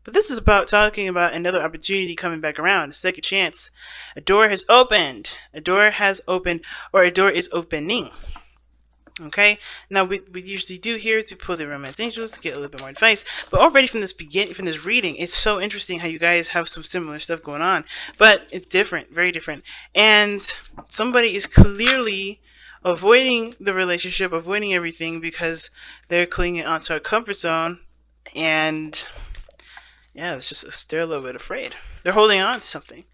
But this is about talking about another opportunity coming back around, a second chance. A door has opened. A door has opened, or a door is opening. Okay, now we usually do here to pull the romance angels to get a little bit more advice, but already from this reading, it's so interesting how you guys have some similar stuff going on, but it's different, very different, and somebody is clearly avoiding the relationship, avoiding everything because they're clinging onto a comfort zone, and yeah, it's just they're a little bit afraid. They're holding on to something.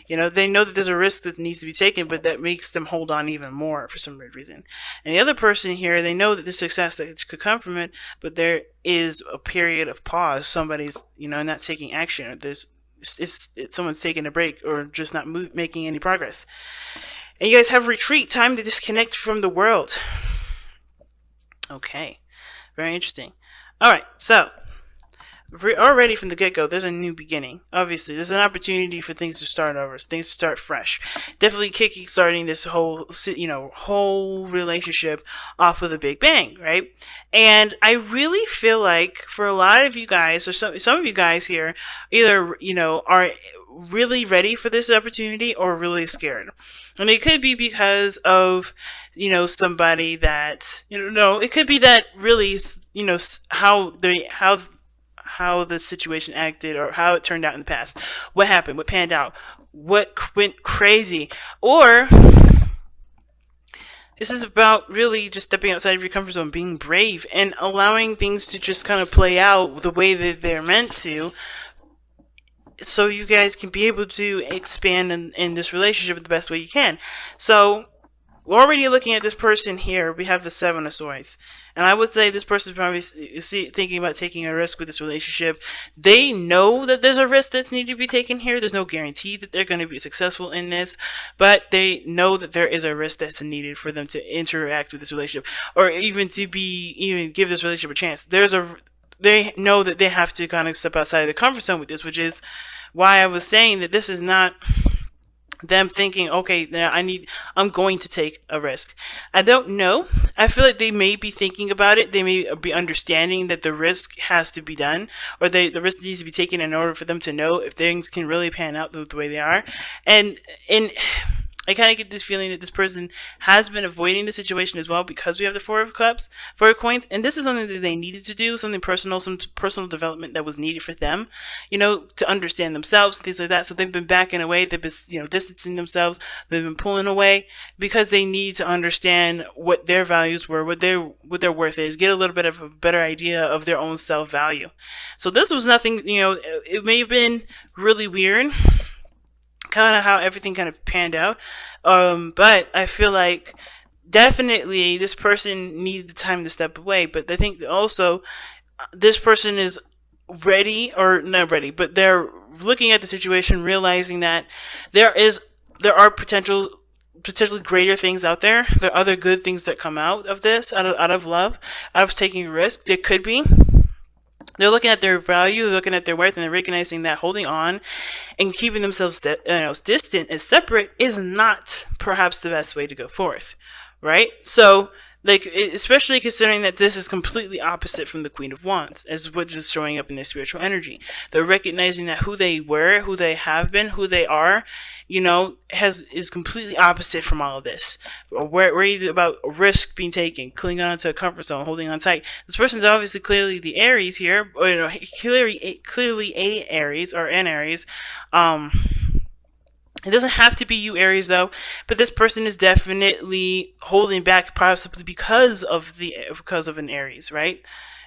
You know, they know that there's a risk that needs to be taken, but that makes them hold on even more for some weird reason. And the other person here, they know that the success that could come from it, but there is a period of pause. Somebody's, not taking action. Or it's someone's taking a break or just not making any progress. And you guys have retreat, time to disconnect from the world. Okay, very interesting. All right, so already from the get-go, there's a new beginning. Obviously, there's an opportunity for things to start over, things to start fresh. Definitely starting this whole relationship off with a big bang, right? And I really feel like for a lot of you guys, or some of you guys here, either are really ready for this opportunity or really scared. And it could be because of somebody that it could be that really how the situation acted or how it turned out in the past. What happened? What panned out? What went crazy? Or this is about really just stepping outside of your comfort zone, being brave, and allowing things to just kind of play out the way that they're meant to, so you guys can be able to expand in this relationship the best way you can. So we're already looking at this person here. We have the Seven of Swords. And I would say this person is probably thinking about taking a risk with this relationship. They know that there's a risk that's needed to be taken here. There's no guarantee that they're going to be successful in this. But they know that there is a risk that's needed for them to interact with this relationship. Or even to give this relationship a chance. They know that they have to kind of step outside of the comfort zone with this, which is why I was saying that this is not them thinking, okay, now I'm going to take a risk. I don't know. I feel like they may be thinking about it. They may be understanding that the risk has to be done, or the risk needs to be taken in order for them to know if things can really pan out the way they are. And I kind of get this feeling that this person has been avoiding the situation as well, because we have the Four of Coins, and this is something that they needed to do, something personal, some personal development that was needed for them, to understand themselves, things like that. So they've been backing away, they've been, distancing themselves, they've been pulling away because they need to understand what their values were, what their worth is, get a little bit of a better idea of their own self-value. So this was nothing, it may have been really weird, kind of how everything kind of panned out, but I feel like definitely this person needed the time to step away. But I think also this person is ready, or not ready, but they're looking at the situation, realizing that there are potentially greater things out there. There are other good things that come out of this, out of love, out of taking a risk. There could be. They're looking at their value, looking at their worth, and they're recognizing that holding on and keeping themselves distant and separate is not perhaps the best way to go forth, right? So, especially considering that this is completely opposite from the Queen of Wands, as what is showing up in their spiritual energy. They're recognizing that who they were, who they have been, who they are, is completely opposite from all of this. Worried about risk being taken, clinging on to a comfort zone, holding on tight. This person's obviously clearly the Aries here, or clearly a Aries or an Aries. It doesn't have to be you, Aries, though, but this person is definitely holding back, possibly because of an Aries, right?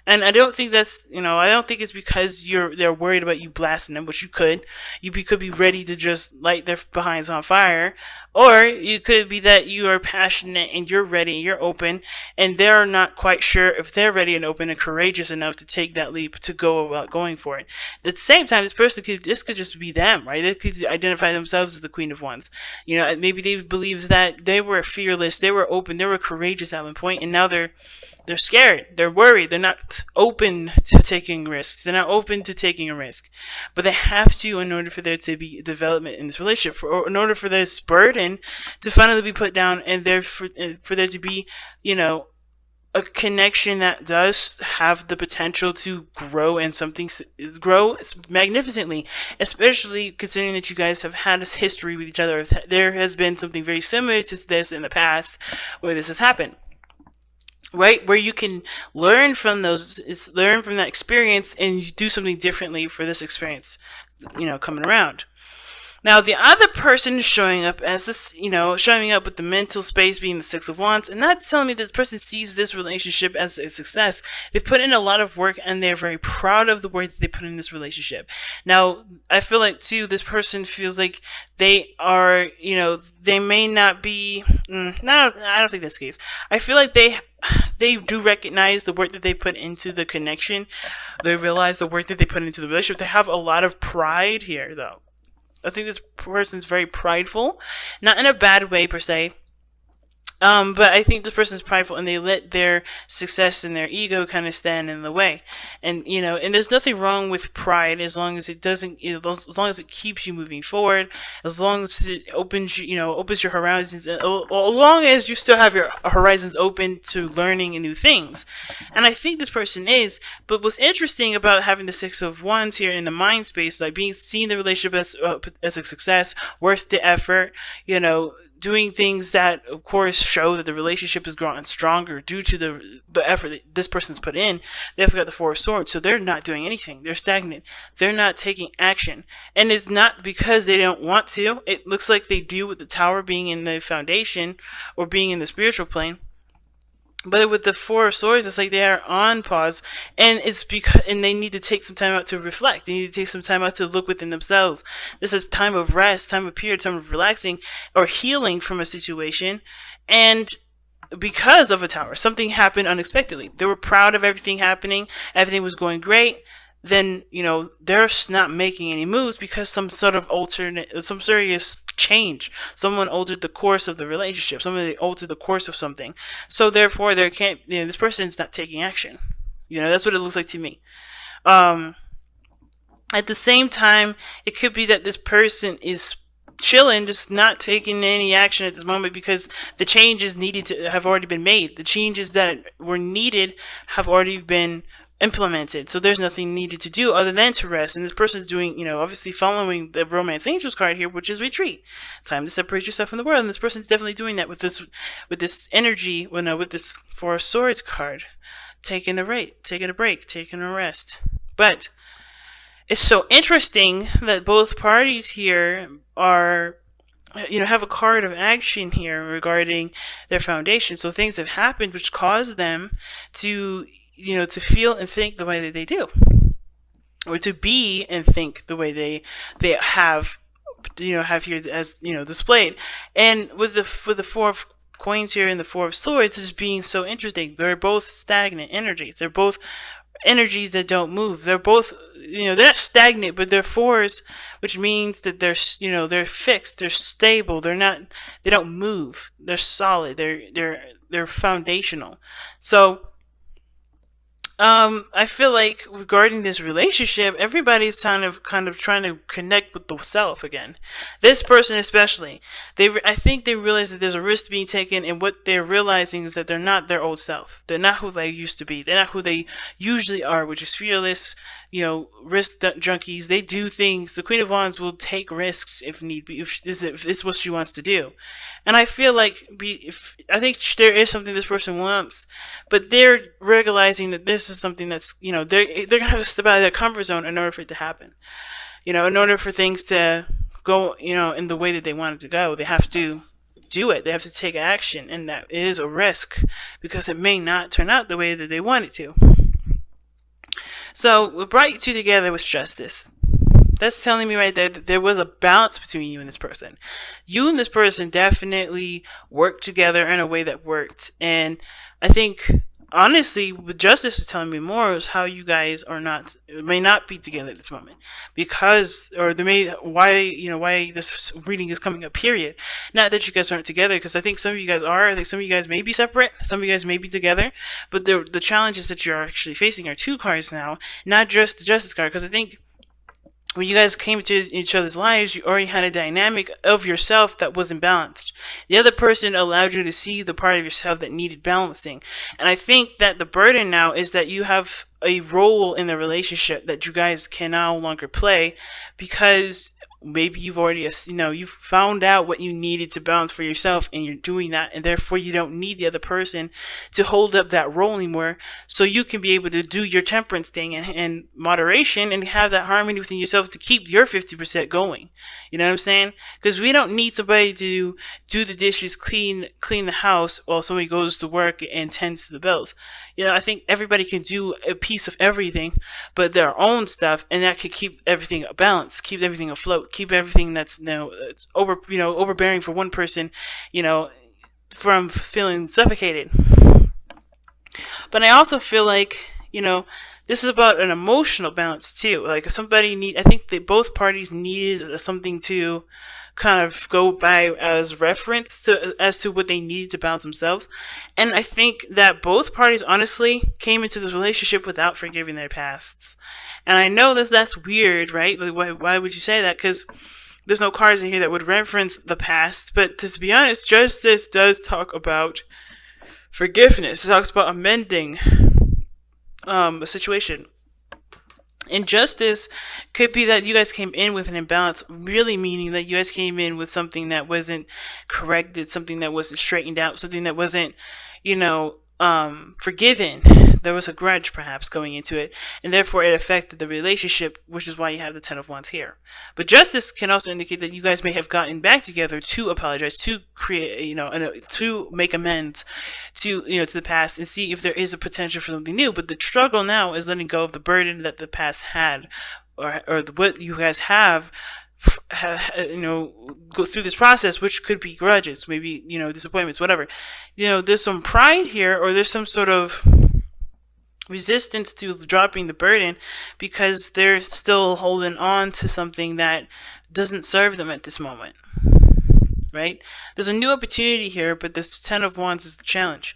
And I don't think that's, I don't think it's because they're worried about you blasting them, which you could. You could be ready to just light their behinds on fire. Or you could be that you are passionate and you're ready and you're open, and they're not quite sure if they're ready and open and courageous enough to take that leap to go about going for it. At the same time, this could just be them, right? They could identify themselves as the Queen of Wands. Maybe they believe that they were fearless, they were open, they were courageous at one point, and now they're scared. They're worried. They're not open to taking risks. They're not open to taking a risk. But they have to, in order for there to be development in this relationship, or in order for this burden to finally be put down, and for there to be, a connection that does have the potential to grow and something grow magnificently, especially considering that you guys have had this history with each other. There has been something very similar to this in the past where this has happened, right? Where you can learn from learn from that experience and you do something differently for this experience, coming around. Now, the other person is showing up as this, showing up with the mental space being the Six of Wands, and that's telling me that this person sees this relationship as a success. They've put in a lot of work and they're very proud of the work that they put in this relationship. Now, I feel like, too, this person feels like they are, they may not be, no, I don't think that's the case. I feel like they do recognize the work that they put into the connection. They realize the work that they put into the relationship. They have a lot of pride here, though. I think this person's very prideful, not in a bad way per se, but I think this person's prideful and they let their success and their ego kind of stand in the way. And, and there's nothing wrong with pride as long as it doesn't, as long as it keeps you moving forward, as long as it opens, opens your horizons, as long as you still have your horizons open to learning new things. And I think this person is, but what's interesting about having the Six of Wands here in the mind space, like seeing the relationship as a success, worth the effort, doing things that, of course, show that the relationship is growing stronger due to the effort that this person's put in. They've got the Four of Swords, so they're not doing anything. They're stagnant. They're not taking action. And it's not because they don't want to. It looks like they do with the Tower being in the foundation or being in the spiritual plane. But with the Four of Swords, it's like they are on pause, and it's because they need to take some time out to reflect. They need to take some time out to look within themselves. This is time of rest, time of period, time of relaxing or healing from a situation. And because of a Tower, something happened unexpectedly. They were proud of everything happening. Everything was going great. Then, they're not making any moves because some serious change. Someone altered the course of the relationship. Somebody altered the course of something. So therefore, this person's not taking action. That's what it looks like to me. At the same time, it could be that this person is chilling, just not taking any action at this moment because the changes needed to have already been made. The changes that were needed have already been implemented, so there's nothing needed to do other than to rest. And this person's doing, obviously following the Romance Angels card here, which is retreat, time to separate yourself from the world. And this person's definitely doing that with this energy, with this Four of Swords card, taking a break, taking a rest. But it's so interesting that both parties here are, have a card of action here regarding their foundation. So things have happened which caused them to to feel and think the way that they do, or to be and think the way they have here as displayed. And with the Four of Coins here and the Four of Swords is being so interesting. They're both stagnant energies. They're both energies that don't move. They're both, they're not stagnant, but they're fours, which means that they're fixed, they're stable, they don't move, they're solid, they're foundational. So I feel like regarding this relationship, everybody's kind of trying to connect with the self again. This person especially, I think they realize that there's a risk being taken, and what they're realizing is that they're not their old self. They're not who they used to be. They're not who they usually are, which is fearless, risk junkies. They do things. The Queen of Wands will take risks if need be, if it's what she wants to do. And I feel like I think there is something this person wants, but they're realizing that this is something that's, they're gonna have to step out of their comfort zone in order for it to happen. In order for things to go, in the way that they want it to go, they have to do it. They have to take action, and that is a risk because it may not turn out the way that they want it to. So what brought you two together was justice. That's telling me right there that there was a balance between you and this person. You and this person definitely worked together in a way that worked. And I think, honestly, what justice is telling me more is how you guys may not be together at this moment, because, or why this reading is coming up, period. Not that you guys aren't together, because I think some of you guys are. I think some of you guys may be separate, some of you guys may be together, but the challenges that you're actually facing are two cards now, not just the justice card, because I think when you guys came into each other's lives, you already had a dynamic of yourself that wasn't balanced. The other person allowed you to see the part of yourself that needed balancing. And I think that the burden now is that you have a role in the relationship that you guys can no longer play, because maybe you've already, you've found out what you needed to balance for yourself, and you're doing that, and therefore you don't need the other person to hold up that role anymore, so you can be able to do your temperance thing and moderation, and have that harmony within yourself to keep your 50% going. You know what I'm saying? Because we don't need somebody to do the dishes, clean the house while somebody goes to work and tends to the bills. I think everybody can do a piece of everything, but their own stuff, and that could keep everything balanced, keep everything afloat, keep everything that's overbearing for one person, from feeling suffocated. But I also feel like, this is about an emotional balance too. Like, I think that both parties needed something to kind of go by as reference as to what they needed to balance themselves. And I think that both parties honestly came into this relationship without forgiving their pasts. And I know that that's weird, right? Like, why would you say that? Because there's no cards in here that would reference the past. But to be honest, justice does talk about forgiveness. It talks about amending a situation. Injustice could be that you guys came in with an imbalance, really meaning that you guys came in with something that wasn't corrected, something that wasn't straightened out, something that wasn't, forgiven. There was a grudge perhaps going into it, and therefore it affected the relationship, which is why you have the Ten of Wands here. But justice can also indicate that you guys may have gotten back together to apologize, to create, to make amends to the past, and see if there is a potential for something new. But the struggle now is letting go of the burden that the past had, or what you guys have, go through this process, which could be grudges, maybe, disappointments, whatever. There's some pride here, or there's some sort of resistance to dropping the burden, because they're still holding on to something that doesn't serve them at this moment, right? There's a new opportunity here, but the Ten of Wands is the challenge.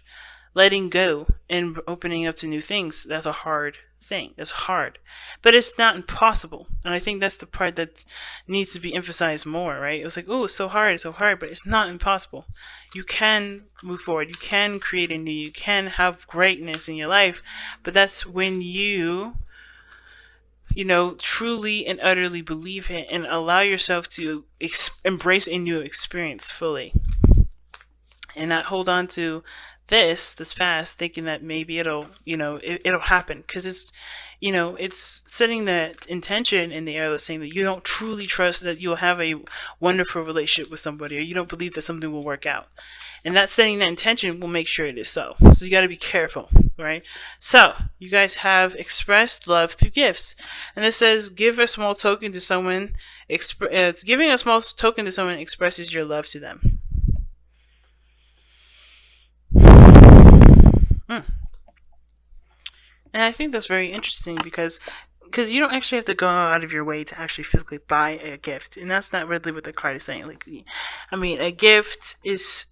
Letting go and opening up to new things, that's a hard thing. It's hard, but it's not impossible. And I think that's the part that needs to be emphasized more, right? It was like, oh, it's so hard, but it's not impossible. You can move forward. You can create a new, you can have greatness in your life, but that's when you truly and utterly believe it and allow yourself to embrace a new experience fully, and not hold on to this past, thinking that maybe it'll happen, because it's setting that intention in the air, saying that you don't truly trust that you'll have a wonderful relationship with somebody, or you don't believe that something will work out. And that setting that intention will make sure it is so. So you got to be careful, right? So you guys have expressed love through gifts, and this says, give a small token to someone. Giving a small token to someone expresses your love to them. And I think that's very interesting, because you don't actually have to go out of your way to actually physically buy a gift, and that's not really what the card is saying. Like, I mean, a gift is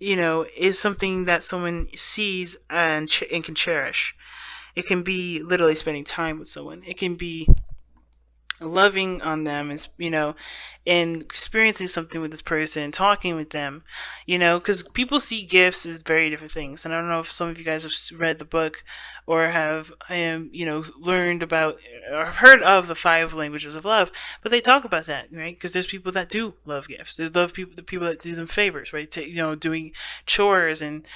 something that someone sees and can cherish. It can be literally spending time with someone. It can be loving on them, and experiencing something with this person, talking with them, because people see gifts as very different things. And I don't know if some of you guys have read the book, or have learned about or heard of the 5 languages of love, but they talk about that, right? Because there's people that do love gifts. They love the people that do them favors, right? Doing chores and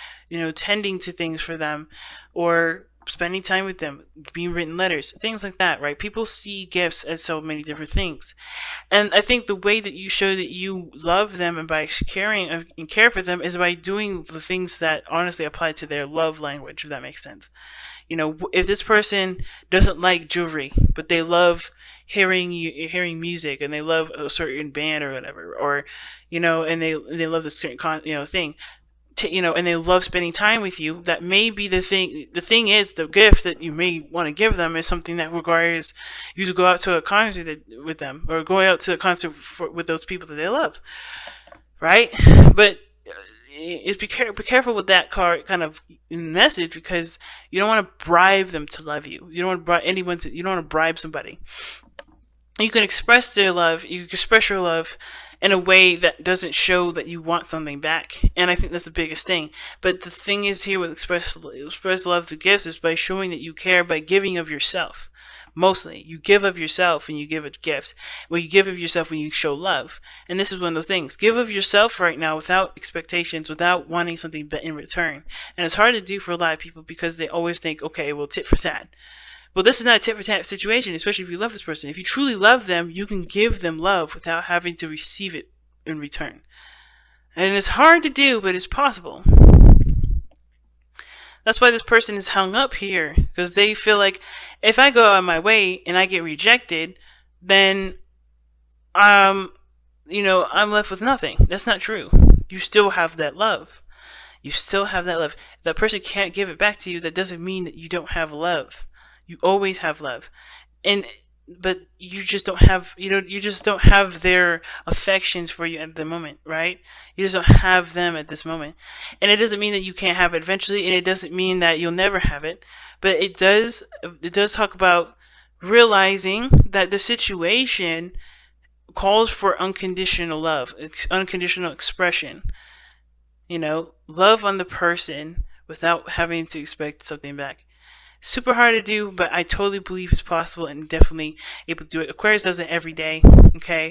tending to things for them, or spending time with them, being written letters, things like that, right? People see gifts as so many different things. And I think the way that you show that you love them, and by caring and care for them, is by doing the things that honestly apply to their love language, if that makes sense. If this person doesn't like jewelry, but they love hearing music, and they love a certain band or whatever, or and they love this certain thing, and they love spending time with you, that may be the thing. The thing is, the gift that you may want to give them is something that requires you to go out to a concert with them, or go out to a concert with those people that they love, right? But be careful with that card kind of message, because you don't want to bribe them to love you. You don't want to bribe anyone you don't want to bribe somebody. You can express their love, you can express your love in a way that doesn't show that you want something back. And I think that's the biggest thing. But the thing is here with express love through gifts is by showing that you care, by giving of yourself. Mostly, you give of yourself when you give a gift. Well, you give of yourself when you show love. And this is one of those things. Give of yourself right now without expectations, without wanting something in return. And it's hard to do for a lot of people because they always think, okay, well, tit for tat. Well, this is not a tit for tat situation, especially if you love this person. If you truly love them, you can give them love without having to receive it in return. And it's hard to do, but it's possible. That's why this person is hung up here, because they feel like if I go out of my way and I get rejected, then I'm left with nothing. That's not true. You still have that love. You still have that love. If that person can't give it back to you, that doesn't mean that you don't have love. You always have love. And but you just don't have you just don't have their affections for you at the moment, right? You just don't have them at this moment. And it doesn't mean that you can't have it eventually, and it doesn't mean that you'll never have it, but it does talk about realizing that the situation calls for unconditional love, unconditional expression. Love on the person without having to expect something back. Super hard to do, but I totally believe it's possible and definitely able to do it. Aquarius does it every day, okay?